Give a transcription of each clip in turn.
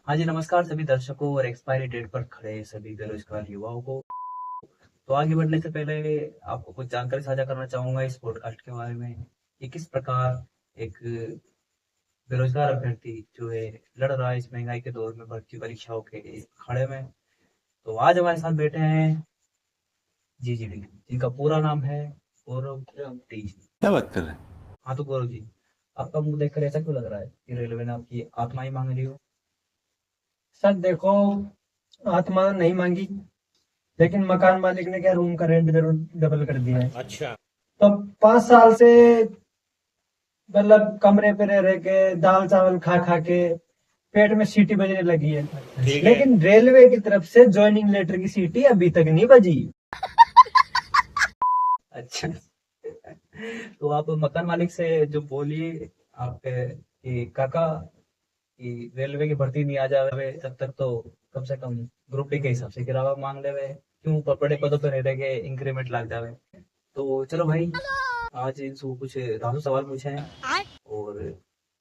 हाँ जी, नमस्कार सभी दर्शकों और एक्सपायरी डेट पर खड़े सभी बेरोजगार युवाओं को। तो आगे बढ़ने से पहले आपको कुछ जानकारी साझा करना चाहूंगा इस पॉडकास्ट के बारे में कि किस प्रकार एक बेरोजगार अभ्यर्थी जो है लड़ रहा है इस महंगाई के दौर में भर्ती परीक्षाओं के खड़े में। तो आज हमारे साथ बैठे हैं जी डी, जिनका पूरा नाम है गौरव टी। क्या बात कर रहे हैं? हाँ तो गौरव जी, आपका मुंह देखकर ऐसा क्यों लग रहा है कि रेलवे ने आपकी आत्मा ही मांग रही हो? सर देखो, आत्मा नहीं मांगी, लेकिन मकान मालिक ने क्या रूम का रेंट जरूर डबल कर दिया है। अच्छा। तो 5 साल से मतलब कमरे पे रह रह के दाल चावल खा खा के पेट में सीटी बजने लगी है। ठीक है। लेकिन रेलवे की तरफ से ज्वाइनिंग लेटर की सीटी अभी तक नहीं बजी। अच्छा। तो आप मकान मालिक से जो बोलिए आपके कि काका कि रेलवे की भर्ती नहीं आ जावे तब तक तो कम से कम ग्रुप डी के हिसाब से किराया मांग लेवे, क्यों बड़े पदों पे रह के इंक्रीमेंट लग जावे। तो चलो भाई, आज इनसे कुछ राजू सवाल पूछे हैं और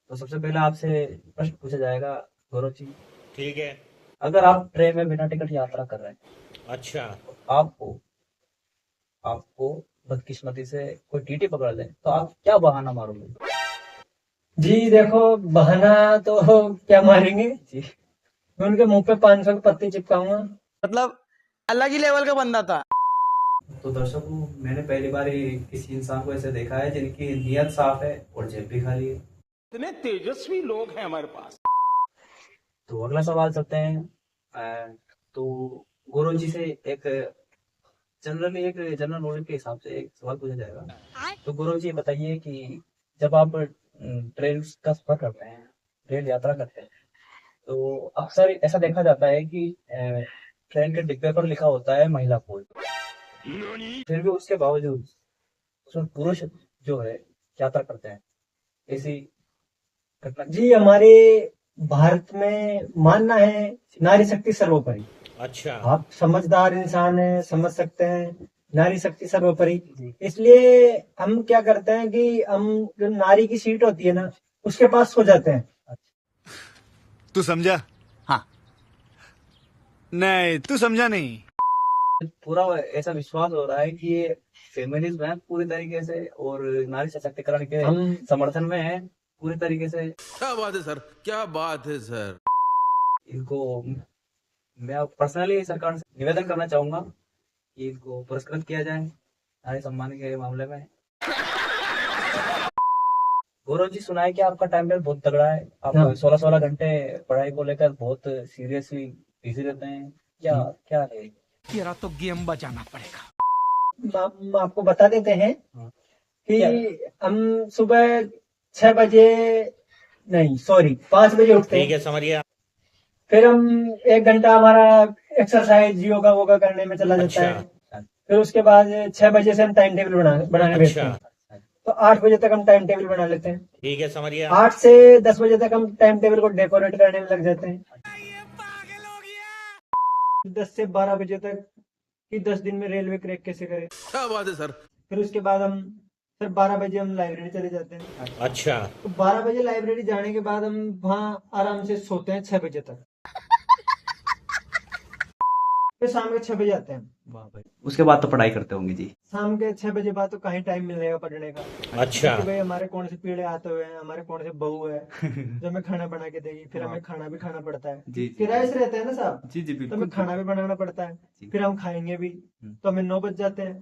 तो सबसे पहले आपसे प्रश्न पूछा जाएगा गौरव जी। ठीक है। अगर आप ट्रेन में बिना टिकट यात्रा कर रहे हैं अच्छा। तो आपको आपको बदकिस्मती से कोई टीटी पकड़ ले तो आप क्या बहाना मारोगे? जी देखो, बहाना तो क्या मारेंगे। जी। मैं उनके मुंह पे 500 की पत्ती चिपकाऊंगा। मतलब अलग ही लेवल का बंदा था। तो दर्शकों, मैंने पहली बार ही किसी इंसान को ऐसे देखा है जिनकी नियत साफ है और जेब भी खाली है। इतने तेजस्वी लोग हैं हमारे पास। तो अगला सवाल चलते हैं। तो गौरव जी से एक जनरल नॉलेज के हिसाब से एक सवाल पूछा जाएगा। तो गौरव जी बताइए कि जब आप ट्रेन का सफर करते हैं, रेल यात्रा करते हैं, तो अक्सर ऐसा देखा जाता है कि ट्रेन के डिब्बे पर लिखा होता है महिला कोच, फिर भी उसके बावजूद उसमें पुरुष जो है यात्रा करते हैं। ऐसी घटना जी हमारे भारत में मानना है नारी शक्ति सर्वोपरि। अच्छा। आप समझदार इंसान हैं, समझ सकते हैं नारी शक्ति सर्वोपरि। जी। इसलिए हम क्या करते हैं कि हम जो नारी की सीट होती है ना, उसके पास सो जाते हैं। तू समझा? हाँ। नहीं, तू समझा नहीं। पूरा ऐसा विश्वास हो रहा है कि ये फेमिनिज्म है पूरी तरीके से और नारी सशक्तिकरण के हम समर्थन में है पूरी तरीके से। क्या बात है सर, क्या बात है सर। इनको मैं पर्सनली सरकार से निवेदन करना चाहूंगा कि इनको पुरस्कृत किया जाए नारी सम्मान के मामले में। गौरव जी, सुना है कि आपका टाइम टेबल बहुत तगड़ा है, आप हाँ। 16-16 घंटे पढ़ाई को लेकर बहुत सीरियसली बिजी रहते हैं, क्या क्या है? तेरा तो गेम बजाना पड़ेगा। हम आपको बता देते हैं हाँ। कि क्या? हम सुबह 6 बजे, नहीं सॉरी 5 बजे उठते ठीक हैं। है, समझ गया। फिर हम 1 घंटा हमारा एक्सरसाइज योगा वोगा करने में चला जाता अच्छा। है। फिर उसके बाद 6 बजे से हम टाइम टेबल बनाने बैठते अच्छा। हैं। तो 8 बजे तक हम टाइम टेबल बना लेते हैं। ठीक है, समझ गया। 8 से 10 बजे तक हम टाइम टेबल को डेकोरेट करने में लग जाते हैं। 10 से 12 बजे तक कि 10 दिन में रेलवे क्रैक कैसे करे। क्या बात है सर। फिर उसके बाद हम फिर 12 बजे हम लाइब्रेरी चले जाते हैं। अच्छा। तो 12 बजे लाइब्रेरी जाने के बाद हम वहाँ आराम से सोते हैं 6 बजे तक। फिर शाम के 6 बजे आते हैं। वाह भाई, उसके बाद तो पढ़ाई करते होंगे जी। शाम के 6 बजे बाद तो कहीं टाइम मिलेगा पढ़ने का। अच्छा। क्योंकि भाई हमारे कौन से पीढ़े आते हुए हैं, हमारे कौन से बहू है जो हमें खाना बना के देगी। फिर हमें खाना भी खाना पड़ता है। जी, जी। किराए से रहते हैं ना साहब, जी जी तो हमें खाना भी बनाना पड़ता है। जी। फिर हम खाएंगे भी, हम्म। तो हमें 9 बज जाते हैं।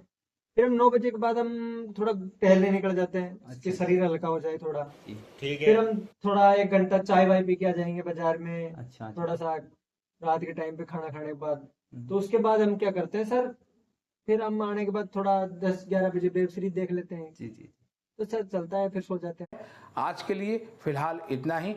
फिर हम 9 बजे के बाद हम थोड़ा टहलने निकल जाते हैं कि शरीर हल्का हो जाए थोड़ा। ठीक फिर है। हम थोड़ा 1 घंटा चाय वाय पी के आ जाएंगे बाजार में। अच्छा। थोड़ा सा रात के टाइम पे खाना खाने के बाद। हम्म। तो उसके बाद हम क्या करते हैं सर, फिर हम आने के बाद थोड़ा 10-11 बजे वेब सीरीज देख लेते हैं। जी जी। तो सर चलता है, फिर सो जाते हैं। आज के लिए फिलहाल इतना ही।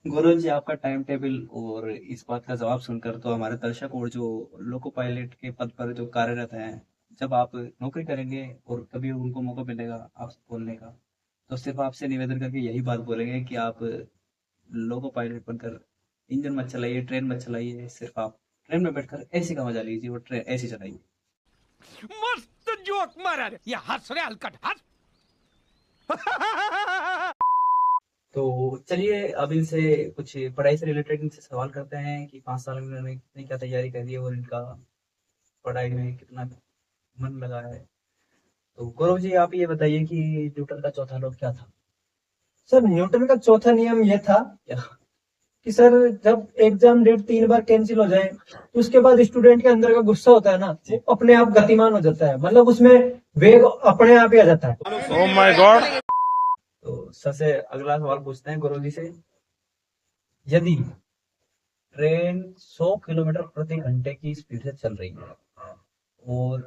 गौरव जी, आपका टाइम टेबल और इस बात का जवाब सुनकर तो हमारे दर्शक और जो लोको पायलट के पद पर जो कार्यरत हैं, जब आप नौकरी करेंगे और कभी उनको मौका मिलेगा आपसे बोलने का, तो सिर्फ आपसे निवेदन करके यही बात बोलेंगे कि आप लोको पायलट बनकर इंजन मत चलाइए, ट्रेन मत चलाइए, सिर्फ आप ट्रेन में बैठकर एसी का मजा लीजिए और ट्रेन ऐसी चलाइए। मस्त जोक मारा रे। ये हंस रे हलकट हंस। तो चलिए अब इनसे कुछ पढ़ाई से रिलेटेड इनसे सवाल करते हैं कि 5 साल में इन्होंने कितनी क्या तैयारी करी है और इनका पढ़ाई में कितना मन लगा है। तो गौरव जी आप ये बताइए कि न्यूटन का चौथा लॉ क्या था? सर न्यूटन का चौथा नियम ये था क्या? कि सर जब एग्जाम डेट 3 बार कैंसिल हो जाए तो उसके बाद स्टूडेंट के अंदर का गुस्सा होता है ना, वो अपने आप गतिमान हो जाता है, मतलब उसमें वेग अपने आप ही आ जाता है। Oh my God. तो सबसे अगला सवाल पूछते हैं गौरव जी से। यदि ट्रेन 100 किलोमीटर प्रति घंटे की स्पीड से चल रही है और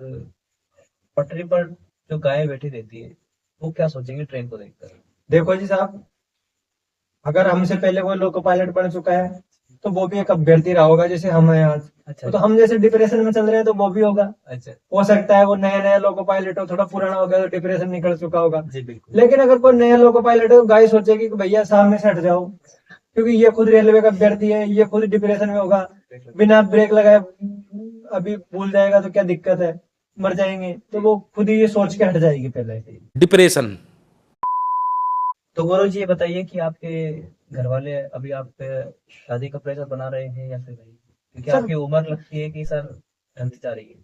पटरी पर जो गाय बैठी रहती है वो क्या सोचेंगे ट्रेन को देखकर? देखो जी साहब, अगर हमसे पहले कोई लोको पायलट बन चुका है तो वो भी एक अभ्यर्थी रहा होगा जैसे हम हैं आज। अच्छा तो हम जैसे डिप्रेशन में चल रहे हैं तो वो भी होगा। अच्छा हो सकता है वो नया नया लोको पायलट हो, थोड़ा पुराना हो गया तो डिप्रेशन निकल चुका होगा। जी बिल्कुल। लेकिन अगर कोई नया लोको पायलट है तो गाय सोचेगी कि भैया सामने से हट जाओ, क्योंकि ये खुद रेलवे का अभ्यर्थी है, ये खुद डिप्रेशन में होगा, बिना ब्रेक लगाए अभी भूल जाएगा तो क्या दिक्कत है, मर जाएंगे। तो वो खुद ही ये सोच के हट जाएगी पहले। डिप्रेशन। तो गौरव जी ये बताइए कि आपके घर वाले अभी आप पे शादी का प्रेशर बना रहे हैं या फिर नहीं, क्योंकि सर- आपकी उम्र लगती है कि सर ढलती जा रही है।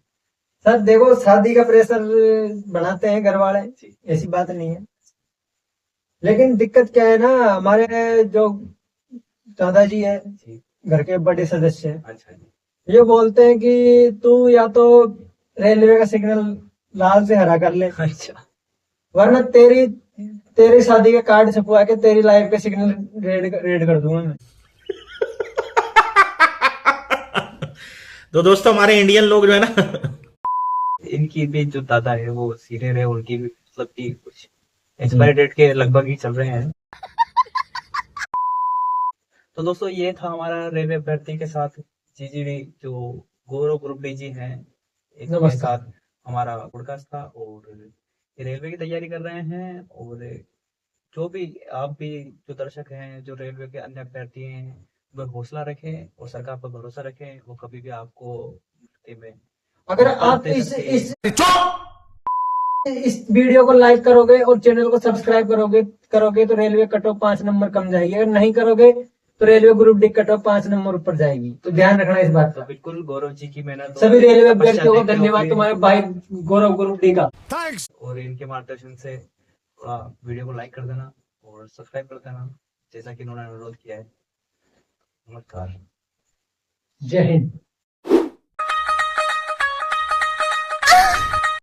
सर देखो, शादी का प्रेशर बनाते हैं घर वाले, जी ऐसी बात नहीं है। लेकिन दिक्कत क्या है ना, हमारे जो दादाजी है, जी। घर के बड़े सदस्य हैं, अच्छा जी। ये बोलते हैं कि तू या तो रेलवे का सिग्नल लाल से हरा कर ले, अच्छा वरना तेरी तेरी शादी का कार्ड छपवा के तेरी लाइफ के सिग्नल रेड कर दूंगा मैं। तो दोस्तों हमारे इंडियन लोग जो है ना इनकी भी जो दादा है वो सीनियर है, उनकी भी मतलब कि कुछ एक्सपायरी डेट के लगभग ही चल रहे हैं। तो दोस्तों ये था हमारा रेलवे अभ्यर्थी के साथ जीजीडी जो गौरव ग्रुप डी जी हैं इनके नमस्कार। साथ हमारा पॉडकास्ट था। और ये रेलवे की तैयारी कर रहे हैं और जो भी आप भी जो दर्शक हैं जो रेलवे के अन्य अभ्यर्थी हैं वह हौसला रखें और सरकार पर भरोसा रखें, वो कभी भी आपको भर्ती में अगर मौका आप दे इस सकती है। इस वीडियो को लाइक करोगे और चैनल को सब्सक्राइब करोगे तो रेलवे कट ऑफ 5 नंबर कम जाएगी। अगर नहीं करोगे तो railway group D cut off 5 number ऊपर जाएगी। तो ध्यान रखना इस बात तो का। बिल्कुल गौरव जी की मेहनत सभी और रेलवे तपस्या अभ्यर्थियों को देखते धन्यवाद, हुए तुम्हारे भाई गौरव ग्रुप डी का। और इनके मार्गदर्शन से थोड़ा वीडियो को लाइक कर देना और सब्सक्राइब कर देना जैसा कि इन्होंने अनुरोध किया है। नमस्कार। जय हिंद।